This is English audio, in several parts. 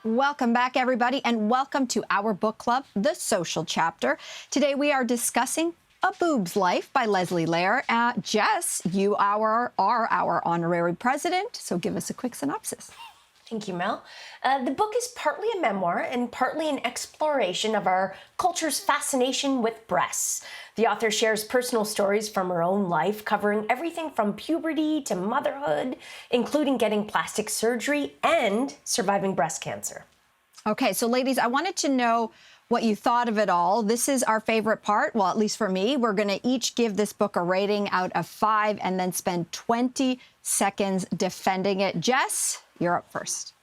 Welcome back, everybody, and welcome to our book club, The Social Chapter. Today we are discussing A Boob's Life by Leslie Lair. Jess, you are our honorary president, so give us a quick synopsis. Thank you, Mel. The book is partly a memoir and partly an exploration of our culture's fascination with breasts. The author shares personal stories from her own life, covering everything from puberty to motherhood, including getting plastic surgery and surviving breast cancer. Okay, so ladies, I wanted to know what you thought of it all. This is our favorite part, well, at least for me. We're going to each give this book a rating out of 5 and then spend 20 seconds defending it. Jess, you're up first.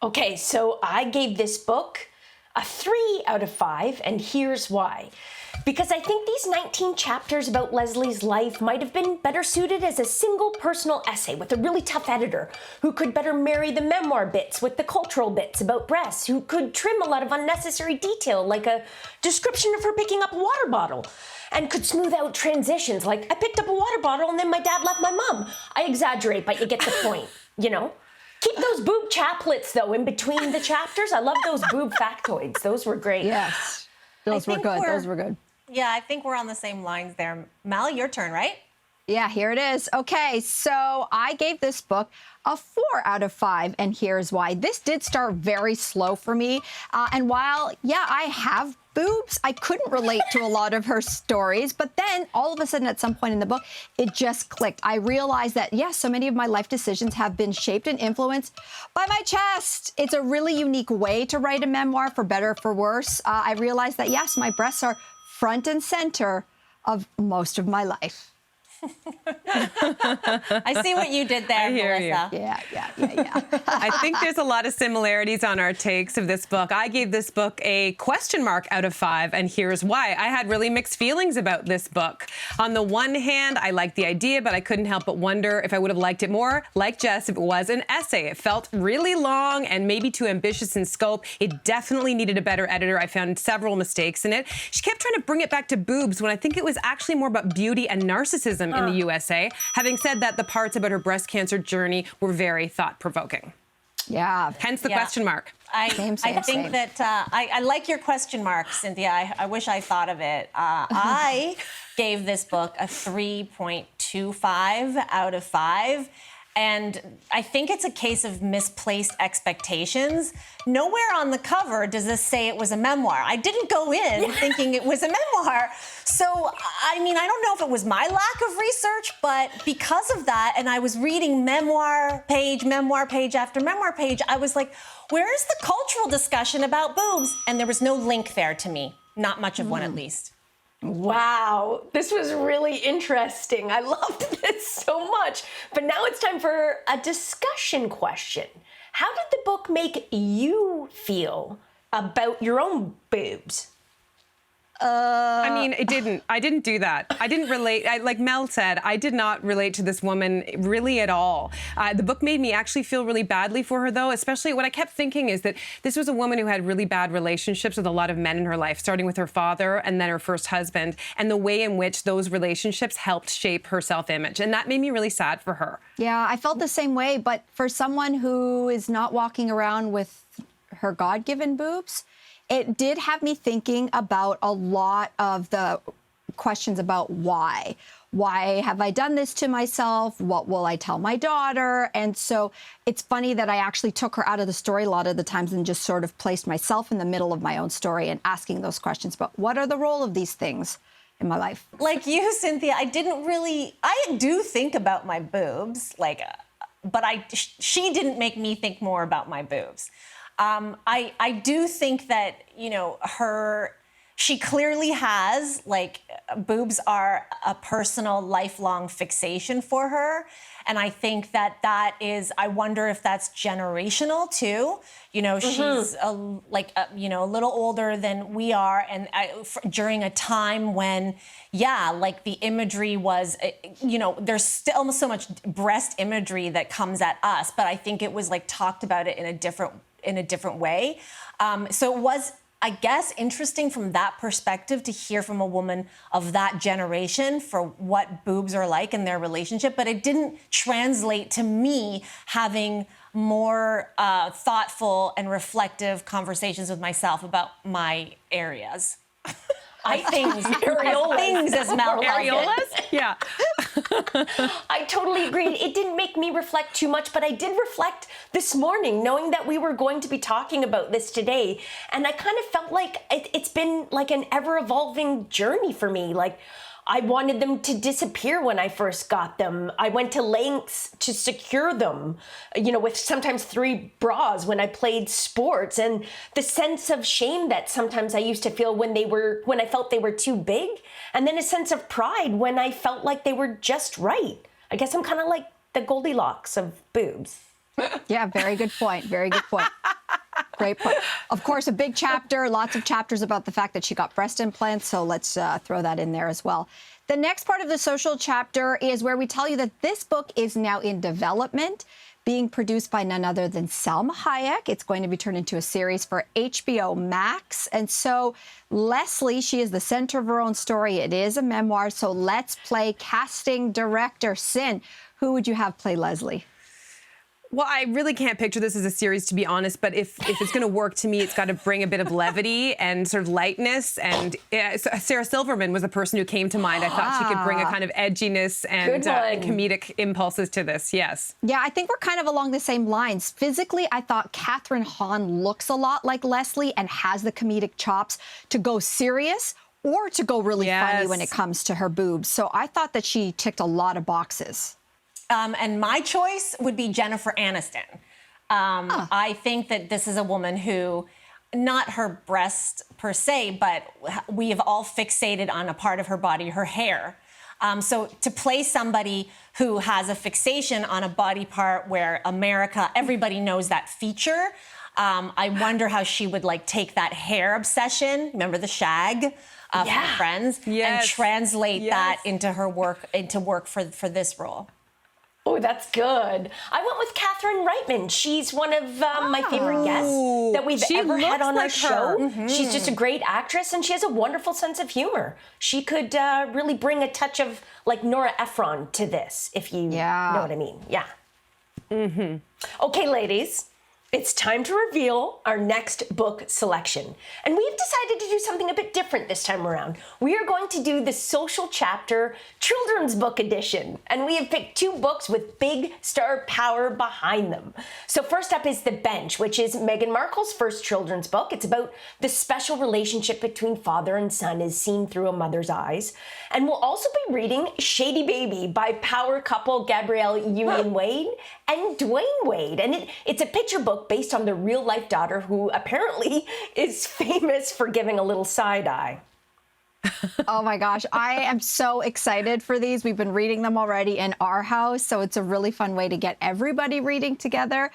Okay, so I gave this book a 3 out of 5, and here's why. Because I think these 19 chapters about Leslie's life might have been better suited as a single personal essay with a really tough editor who could better marry the memoir bits with the cultural bits about breasts, who could trim a lot of unnecessary detail like a description of her picking up a water bottle, and could smooth out transitions like, I picked up a water bottle and then my dad left my mom. I exaggerate, but you get the point, you know? Keep those boob chaplets, though, in between the chapters. I love those boob factoids. Those were great. Yes, those were good. Those were good. Yeah, I think we're on the same lines there. Mal, your turn, right? Yeah, here it is. Okay, so I gave this book a 4 out of 5, and here's why. This did start very slow for me. And while, yeah, I have boobs, I couldn't relate to a lot of her stories. But then all of a sudden, at some point in the book, it just clicked. I realized that, yes, so many of my life decisions have been shaped and influenced by my chest. It's a really unique way to write a memoir, for better or for worse. I realized that, yes, my breasts are front and center of most of my life. I see what you did there, I hear Melissa. you. Yeah. I think there's a lot of similarities on our takes of this book. I gave this book a question mark out of 5, and here's why. I had really mixed feelings about this book. On the one hand, I liked the idea, but I couldn't help but wonder if I would have liked it more, like Jess, if it was an essay. It felt really long and maybe too ambitious in scope. It definitely needed a better editor. I found several mistakes in it. She kept trying to bring it back to boobs when I think it was actually more about beauty and narcissism in the USA. Having said that, the parts about her breast cancer journey were very thought-provoking. Yeah. Hence the question mark. I Same. think that I like your question mark, Cynthia. I wish I thought of it. I gave this book a 3.25 out of 5. And I think it's a case of misplaced expectations. Nowhere on the cover does this say it was a memoir. I didn't go in thinking it was a memoir. So, I mean, I don't know if it was my lack of research, but because of that, and I was reading memoir page after memoir page, I was like, where is the cultural discussion about boobs? And there was no link there to me. Not much of one, at least. Wow, this was really interesting. I loved this so much. But now it's time for a discussion question. How did the book make you feel about your own boobs? I mean, it didn't. I didn't do that. I didn't relate. Like Mel said, I did not relate to this woman really at all. The book made me actually feel really badly for her, though, especially what I kept thinking is that this was a woman who had really bad relationships with a lot of men in her life, starting with her father and then her first husband, and the way in which those relationships helped shape her self-image. And that made me really sad for her. Yeah, I felt the same way. But for someone who is not walking around with her God-given boobs, it did have me thinking about a lot of the questions about why. Why have I done this to myself? What will I tell my daughter? And so it's funny that I actually took her out of the story a lot of the times and just sort of placed myself in the middle of my own story and asking those questions about what are the role of these things in my life. Like you, Cynthia, I do think about my boobs, but she didn't make me think more about my boobs. I do think that, she clearly has, boobs are a personal, lifelong fixation for her. And I think that is, I wonder if that's generational too. She's a little older than we are. And during a time when, the imagery was, there's still so much breast imagery that comes at us. But I think it was talked about it in a different way. So it was I guess, interesting from that perspective to hear from a woman of that generation for what boobs are like in their relationship, but it didn't translate to me having more thoughtful and reflective conversations with myself about my areas. Things as Mel loved it. Areolas? Yeah. I totally agree. It didn't make me reflect too much, but I did reflect this morning, knowing that we were going to be talking about this today. And I kind of felt like it's been like an ever-evolving journey for me. Like, I wanted them to disappear when I first got them. I went to lengths to secure them, you know, with sometimes 3 bras when I played sports, and the sense of shame that sometimes I used to feel when I felt they were too big, and then a sense of pride when I felt like they were just right. I guess I'm kind of like the Goldilocks of boobs. Yeah, very good point. Very good point. Great point. Of course, a big chapter, lots of chapters about the fact that she got breast implants, so let's throw that in there as well. The next part of the social chapter is where we tell you that this book is now in development, being produced by none other than Salma Hayek. It's going to be turned into a series for HBO Max. And so Leslie, she is the center of her own story. It is a memoir, so let's play casting director. Sin, who would you have play Leslie? Well, I really can't picture this as a series, to be honest, but if it's going to work, to me, it's got to bring a bit of levity and sort of lightness. And Sarah Silverman was the person who came to mind. I thought she could bring a kind of edginess and comedic impulses to this, yes. Yeah, I think we're kind of along the same lines. Physically, I thought Catherine Hahn looks a lot like Leslie and has the comedic chops to go serious or to go really funny when it comes to her boobs. So I thought that she ticked a lot of boxes. And my choice would be Jennifer Aniston. I think that this is a woman who, not her breast per se, but we have all fixated on a part of her body, her hair. So to play somebody who has a fixation on a body part where everybody knows that feature, I wonder how she would take that hair obsession. Remember the shag? From Friends, and translate that into her work, for this role. Oh, that's good. I went with Catherine Reitman. She's one of my favorite guests that we've ever had on our show. Mm-hmm. She's just a great actress, and she has a wonderful sense of humor. She could really bring a touch of Nora Ephron to this, if you know what I mean. Yeah. Mm-hmm. Okay, ladies. It's time to reveal our next book selection. And we've decided to do something a bit different this time around. We are going to do the social chapter children's book edition. And we have picked 2 books with big star power behind them. So first up is The Bench, which is Meghan Markle's first children's book. It's about the special relationship between father and son as seen through a mother's eyes. And we'll also be reading Shady Baby by power couple Gabrielle Union Wade and Dwayne Wade. And it's a picture book based on their real-life daughter, who apparently is famous for giving a little side eye. Oh my gosh, I am so excited for these. We've been reading them already in our house, so it's a really fun way to get everybody reading together.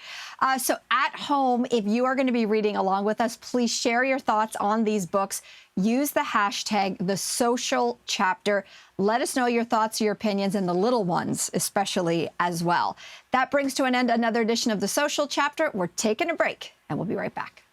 So at home, if you are going to be reading along with us, please share your thoughts on these books. Use the hashtag #TheSocialChapter. Let us know your thoughts, your opinions, and the little ones especially as well. That brings to an end another edition of The Social Chapter. We're taking a break, and we'll be right back.